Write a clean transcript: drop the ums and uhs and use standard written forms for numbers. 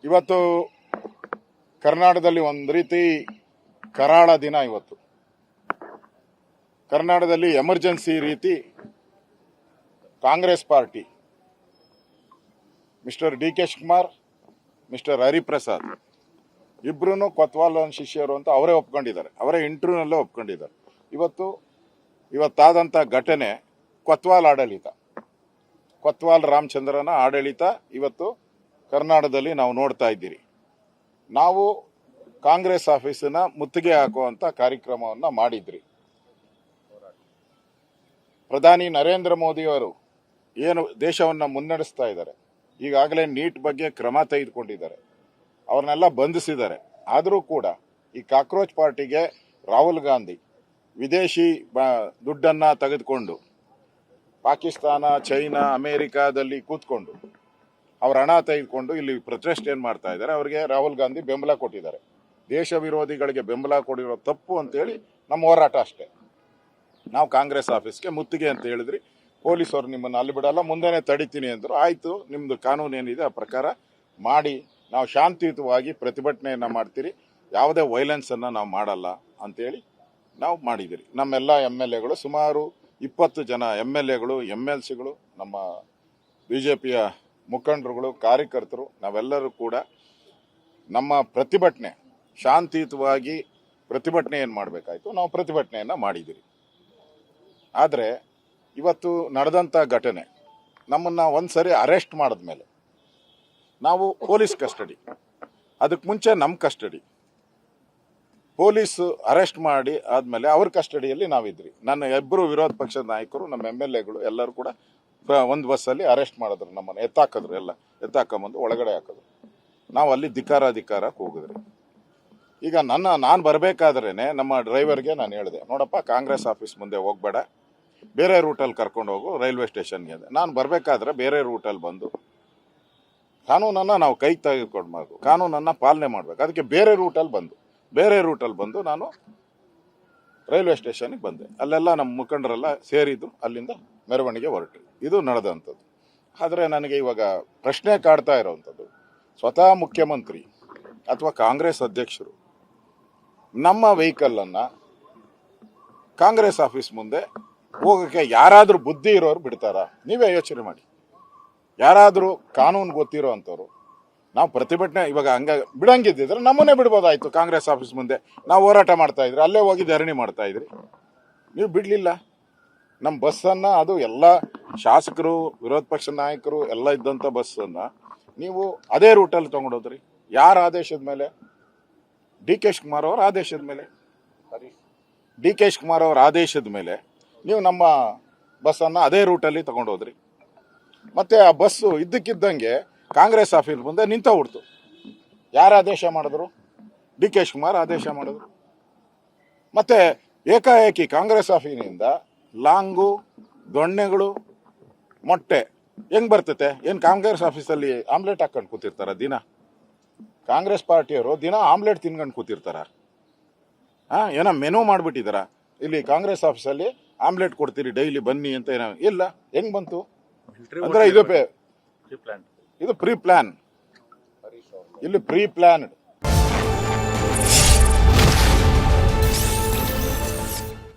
ಇವತ್ತು ಕರ್ನಾಟಕದಲ್ಲಿ ಒಂದು ರೀತಿ ಕರಾಳ ದಿನ. ಇವತ್ತು ಕರ್ನಾಟಕದಲ್ಲಿ ಎಮರ್ಜೆನ್ಸಿ ರೀತಿ Congress party mister D K Shivakumar, mister Hariprasad ಇಬ್ರು ಕೊತ್ವಾಲ್ ಶಿಷ್ಯರು ಅಂತ ಅವರೇ ಒಪ್ಕೊಂಡಿದ್ದಾರೆ. ಅವರೇ ಇಂಟರ್ವ್ಯೂನಲ್ಲೇ ಒಪ್ಕೊಂಡಿದ್ದಾರೆ. ಇವತ್ತಾದಂಥ ಘಟನೆ ಕೊತ್ವಾಲ್ ಆಡಳಿತ, ಕೊತ್ವಾಲ್ ರಾಮಚಂದ್ರನ ಆಡಳಿತ ಇವತ್ತು ಕರ್ನಾಟಕದಲ್ಲಿ ನಾವು ನೋಡ್ತಾ ಇದ್ದೀರಿ. ನಾವು ಕಾಂಗ್ರೆಸ್ ಆಫೀಸಿನ ಮುತ್ತಿಗೆ ಹಾಕುವಂತ ಕಾರ್ಯಕ್ರಮವನ್ನು ಮಾಡಿದ್ರಿ. ಪ್ರಧಾನಿ ನರೇಂದ್ರ ಮೋದಿಯವರು ಏನು ದೇಶವನ್ನು ಮುನ್ನಡೆಸ್ತಾ ಇದ್ದಾರೆ, ಈಗಾಗಲೇ ನೀಟ್ ಬಗ್ಗೆ ಕ್ರಮ ತೆಗೆದುಕೊಂಡಿದ್ದಾರೆ, ಅವ್ರನ್ನೆಲ್ಲ ಬಂಧಿಸಿದ್ದಾರೆ. ಆದರೂ ಕೂಡ ಈ ಕಾಕ್ರೋಚ್ ಪಾರ್ಟಿಗೆ ರಾಹುಲ್ ಗಾಂಧಿ ವಿದೇಶಿ ದುಡ್ಡನ್ನು ತೆಗೆದುಕೊಂಡು ಪಾಕಿಸ್ತಾನ, ಚೈನಾ, ಅಮೆರಿಕಾದಲ್ಲಿ ಕೂತ್ಕೊಂಡು ಅವ್ರ ಹಣ ತೆಗೆದುಕೊಂಡು ಇಲ್ಲಿ ಪ್ರೊಟೆಸ್ಟ್ ಏನು ಮಾಡ್ತಾ ಇದ್ದಾರೆ, ಅವರಿಗೆ ರಾಹುಲ್ ಗಾಂಧಿ ಬೆಂಬಲ ಕೊಟ್ಟಿದ್ದಾರೆ. ದೇಶ ವಿರೋಧಿಗಳಿಗೆ ಬೆಂಬಲ ಕೊಡಿರೋ ತಪ್ಪು ಅಂತೇಳಿ ನಮ್ಮ ಹೋರಾಟ ಅಷ್ಟೇ. ನಾವು ಕಾಂಗ್ರೆಸ್ ಆಫೀಸ್ಗೆ ಮುತ್ತಿಗೆ ಅಂತ ಹೇಳಿದ್ರಿ, ಪೊಲೀಸರು ನಿಮ್ಮನ್ನು ಅಲ್ಲಿ ಬಿಡಲ್ಲ, ಮುಂದೆನೇ ತಡಿತೀನಿ ಅಂದರು. ಆಯಿತು, ನಿಮ್ಮದು ಕಾನೂನು ಏನಿದೆ ಆ ಪ್ರಕಾರ ಮಾಡಿ, ನಾವು ಶಾಂತಿಯುತವಾಗಿ ಪ್ರತಿಭಟನೆಯನ್ನು ಮಾಡ್ತೀರಿ, ಯಾವುದೇ ವೈಲೆನ್ಸನ್ನು ನಾವು ಮಾಡಲ್ಲ ಅಂತೇಳಿ ನಾವು ಮಾಡಿದಿರಿ. ನಮ್ಮೆಲ್ಲ MLAಗಳು, ಸುಮಾರು 20 ಜನ MLAಗಳು, MLCಗಳು, ನಮ್ಮ BJPಯ ಮುಖಂಡರುಗಳು, ಕಾರ್ಯಕರ್ತರು, ನಾವೆಲ್ಲರೂ ಕೂಡ ನಮ್ಮ ಪ್ರತಿಭಟನೆ ಶಾಂತಿಯುತವಾಗಿ ಪ್ರತಿಭಟನೆ ಏನು ಮಾಡಬೇಕಾಯ್ತು ನಾವು ಪ್ರತಿಭಟನೆಯನ್ನು ಮಾಡಿದಿರಿ. ಆದರೆ ಇವತ್ತು ನಡೆದಂಥ ಘಟನೆ, ನಮ್ಮನ್ನು ಒಂದ್ಸರಿ ಅರೆಸ್ಟ್ ಮಾಡಿದ್ಮೇಲೆ ನಾವು ಪೊಲೀಸ್ ಕಸ್ಟಡಿ, ಅದಕ್ಕೆ ಮುಂಚೆ ನಮ್ಮ ಕಸ್ಟಡಿ, ಪೊಲೀಸ್ ಅರೆಸ್ಟ್ ಮಾಡಿ ಆದಮೇಲೆ ಅವ್ರ ಕಸ್ಟಡಿಯಲ್ಲಿ ನಾವಿದ್ರಿ. ನನ್ನ ಇಬ್ಬರು ವಿರೋಧ ಪಕ್ಷದ ನಾಯಕರು, ನಮ್ಮ MLAಗಳು ಎಲ್ಲರೂ ಕೂಡ ಒಂದು ಬಸ್ಸಲ್ಲಿ ಅರೆಸ್ಟ್ ಮಾಡಿದ್ರು. ನಮ್ಮನ್ನು ಎತ್ತಾಕಿದ್ರು, ಎಲ್ಲ ಎತ್ತಾಕೊಂಬಂದು ಒಳಗಡೆ ಹಾಕಿದ್ರು. ನಾವು ಅಲ್ಲಿ ಧಿಕ್ಕಾರಕ್ಕೆ ಹೋಗಿದ್ರಿ. ಈಗ ನಾನು ಬರಬೇಕಾದ್ರೇನೆ ನಮ್ಮ ಡ್ರೈವರ್ಗೆ ನಾನು ಹೇಳಿದೆ, ನೋಡಪ್ಪ ಕಾಂಗ್ರೆಸ್ ಆಫೀಸ್ ಮುಂದೆ ಹೋಗಬೇಡ, ಬೇರೆ ರೂಟಲ್ಲಿ ಕರ್ಕೊಂಡು ಹೋಗು ರೈಲ್ವೆ ಸ್ಟೇಷನ್ಗೆ. ನಾನು ಬರಬೇಕಾದ್ರೆ ಬೇರೆ ರೂಟಲ್ಲಿ ಬಂದು ಕಾನೂನನ್ನು ನಾವು ಕೈಗೆ ತೆಗೆದುಕೊಳ್ಬೇಕು, ಕಾನೂನನ್ನು ಪಾಲನೆ ಮಾಡಬೇಕು. ಅದಕ್ಕೆ ಬೇರೆ ರೂಟಲ್ಲಿ ಬಂದು ನಾನು ರೈಲ್ವೆ ಸ್ಟೇಷನ್ಗೆ ಬಂದೆ. ಅಲ್ಲೆಲ್ಲ ನಮ್ಮ ಮುಖಂಡರೆಲ್ಲ ಸೇರಿದ್ದು, ಅಲ್ಲಿಂದ ಮೆರವಣಿಗೆ ಹೊರಟ್ರಿ. ಇದು ನಡೆದಂಥದ್ದು. ಆದರೆ ನನಗೆ ಇವಾಗ ಪ್ರಶ್ನೆ ಕಾಡ್ತಾ ಇರೋವಂಥದ್ದು, ಸ್ವತಃ ಮುಖ್ಯಮಂತ್ರಿ ಅಥವಾ ಕಾಂಗ್ರೆಸ್ ಅಧ್ಯಕ್ಷರು ನಮ್ಮ ವೆಹಿಕಲ್ಲನ್ನು ಕಾಂಗ್ರೆಸ್ ಆಫೀಸ್ ಮುಂದೆ ಹೋಗೋಕ್ಕೆ ಯಾರಾದರೂ ಬುದ್ಧಿ ಇರೋರು ಬಿಡ್ತಾರಾ? ನೀವೇ ಯೋಚನೆ ಮಾಡಿ. ಯಾರಾದರೂ ಕಾನೂನು ಗೊತ್ತಿರೋ ಅಂಥವ್ರು, ನಾವು ಪ್ರತಿಭಟನೆ ಇವಾಗ ಬಿಡಂಗಿದ್ದಿದ್ರೆ ನಮ್ಮನ್ನೇ ಬಿಡ್ಬೋದಾಯ್ತು. ಕಾಂಗ್ರೆಸ್ ಆಫೀಸ್ ಮುಂದೆ ನಾವು ಹೋರಾಟ ಮಾಡ್ತಾ ಇದ್ರಿ, ಅಲ್ಲೇ ಹೋಗಿ ಧರಣಿ ಮಾಡ್ತಾ ಇದ್ರಿ. ನೀವು ಬಿಡಲಿಲ್ಲ. ನಮ್ಮ ಬಸ್ಸನ್ನು, ಅದು ಎಲ್ಲ ಶಾಸಕರು, ವಿರೋಧ ಪಕ್ಷ ನಾಯಕರು ಎಲ್ಲ ಇದ್ದಂಥ ಬಸ್ಸನ್ನು ನೀವು ಅದೇ ರೂಟಲ್ಲಿ ತೊಗೊಂಡೋದ್ರಿ. ಯಾರ ಆದೇಶದ ಮೇಲೆ? ಡಿ ಕೆ ಶಿವಕುಮಾರ್ ಅವರ ಆದೇಶದ ಮೇಲೆ ನೀವು ನಮ್ಮ ಬಸ್ಸನ್ನು ಅದೇ ರೂಟಲ್ಲಿ ತಗೊಂಡೋದ್ರಿ. ಮತ್ತೆ ಆ ಬಸ್ಸು ಇದ್ದಕ್ಕಿದ್ದಂಗೆ ಕಾಂಗ್ರೆಸ್ ಆಫೀಸ್ ಮುಂದೆ ನಿಂತ ಬಿಡ್ತು. ಯಾರು ಆದೇಶ ಮಾಡಿದ್ರು? ಡಿ ಕೆ ಶಿವಕುಮಾರ್ ಆದೇಶ ಮಾಡಿದ್ರು. ಮತ್ತೆ ಏಕಾಏಕಿ ಕಾಂಗ್ರೆಸ್ ಆಫೀಸಿನಿಂದ ಲಾಂಗು, ದೊಣ್ಣೆಗಳು, ಮೊಟ್ಟೆ ಹೆಂಗ್ ಬರ್ತತೆ? ಏನು ಕಾಂಗ್ರೆಸ್ ಆಫೀಸಲ್ಲಿ ಆಮ್ಲೆಟ್ ಹಾಕೊಂಡು ಕೂತಿರ್ತಾರ? ದಿನ ಕಾಂಗ್ರೆಸ್ ಪಾರ್ಟಿಯವರು ದಿನ ಆಮ್ಲೆಟ್ ತಿನ್ಕೊಂಡು ಕೂತಿರ್ತಾರ? ಏನೋ ಮೆನು ಮಾಡಿಬಿಟ್ಟಿದಾರ, ಇಲ್ಲಿ ಕಾಂಗ್ರೆಸ್ ಆಫೀಸಲ್ಲಿ ಆಮ್ಲೆಟ್ ಕೊಡ್ತೀರಿ ಡೈಲಿ ಬನ್ನಿ ಅಂತ. ಏನೋ ಇಲ್ಲ, ಹೆಂಗ್ ಬಂತು ಅಂದ್ರೆ ಇದು ಪ್ರೀ ಪ್ಲಾನ್. ಇಲ್ಲಿ ಪ್ರೀ ಪ್ಲಾನ್ಡ್